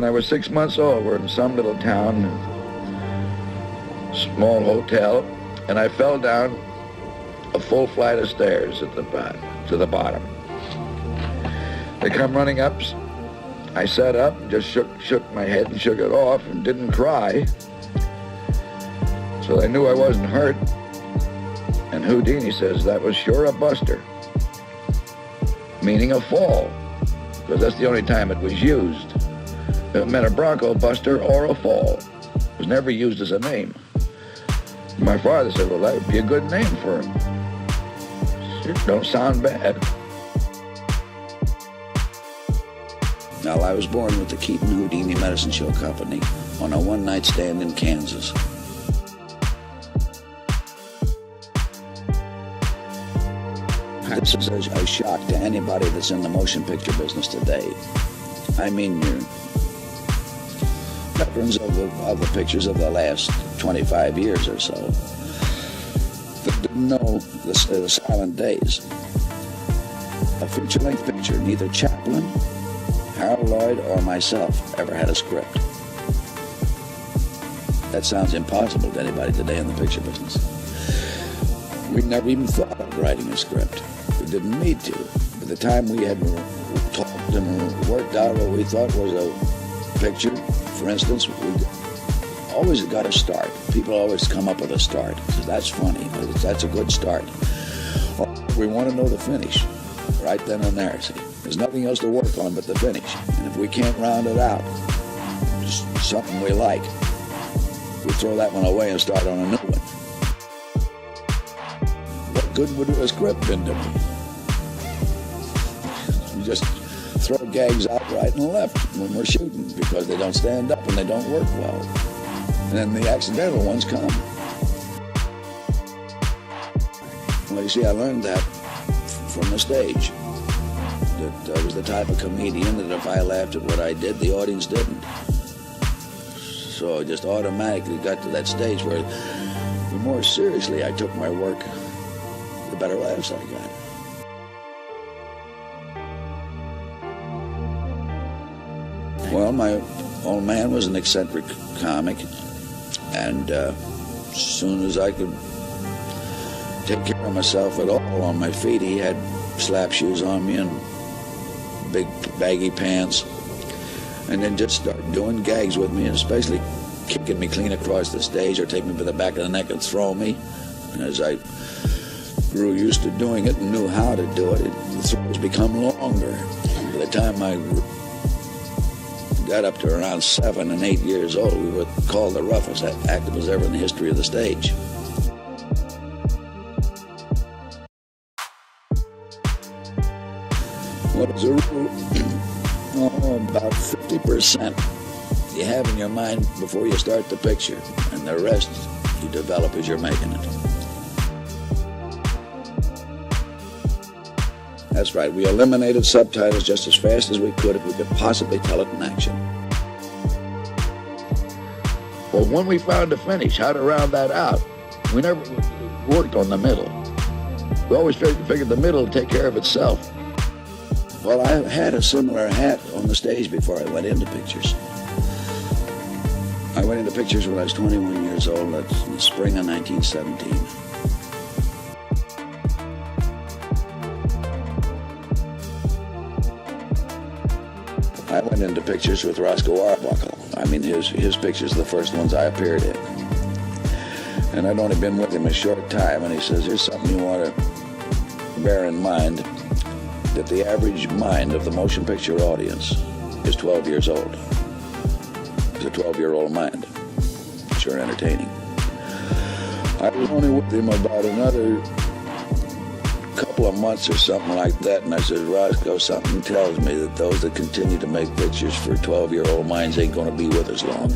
when I was 6 months old. We're in some little town, small hotel, and I fell down a full flight of stairs at to the bottom. They come running up. I sat up and just shook my head and shook it off and didn't cry. So they knew I wasn't hurt. And Houdini says that was sure a buster, meaning a fall, because that's the only time it was used. It meant a bronco buster or a fall. It was never used as a name. My father said, well, that would be a good name for him. It don't sound bad. Now, I was born with the Keaton Houdini Medicine Show Company on a one-night stand in Kansas. This is a shock to anybody that's in the motion picture business today. I mean, you're veterans of the pictures of the last 25 years or so that didn't know the silent days. A feature-length picture, neither Chaplin, Harold Lloyd, or myself ever had a script. That sounds impossible to anybody today in the picture business. We never even thought of writing a script. We didn't need to. By the time we had talked and worked out what we thought was a picture, for instance, we always got a start. People always come up with a start. So that's funny. That's a good start. We want to know the finish right then and there. See, there's nothing else to work on but the finish. And if we can't round it out, just something we like, we throw that one away and start on a new one. What good would a script been to me? You just throw gags out right and left when we're shooting because they don't stand up and they don't work well. And then the accidental ones come. Well, you see, I learned that from the stage. That I was the type of comedian that if I laughed at what I did, the audience didn't. So I just automatically got to that stage where the more seriously I took my work, the better laughs I got. Well, my old man was an eccentric comic, and as soon as I could take care of myself at all on my feet, he had slap shoes on me and big baggy pants, and then just start doing gags with me, and especially kicking me clean across the stage or take me by the back of the neck and throw me. And as I grew used to doing it and knew how to do it, the throws become longer. By the time I got up to around 7 and 8 years old, we were called the roughest actors ever in the history of the stage. Well, as a rule, about 50% you have in your mind before you start the picture, and the rest you develop as you're making it. That's right, we eliminated subtitles just as fast as we could if we could possibly tell it in action. Well, when we found a finish, how to round that out, we never worked on the middle. We always figured the middle would take care of itself. Well, I had a similar hat on the stage before I went into pictures. I went into pictures when I was 21 years old. That's in the spring of 1917. I went into pictures with Roscoe Arbuckle. I mean, his pictures are the first ones I appeared in. And I'd only been with him a short time, and he says, here's something you want to bear in mind, that the average mind of the motion picture audience is 12 years old. It's a 12-year-old mind. Sure entertaining. I was only with him about another couple of months or something like that, and I said, Roscoe, something tells me that those that continue to make pictures for 12-year-old minds ain't going to be with us long.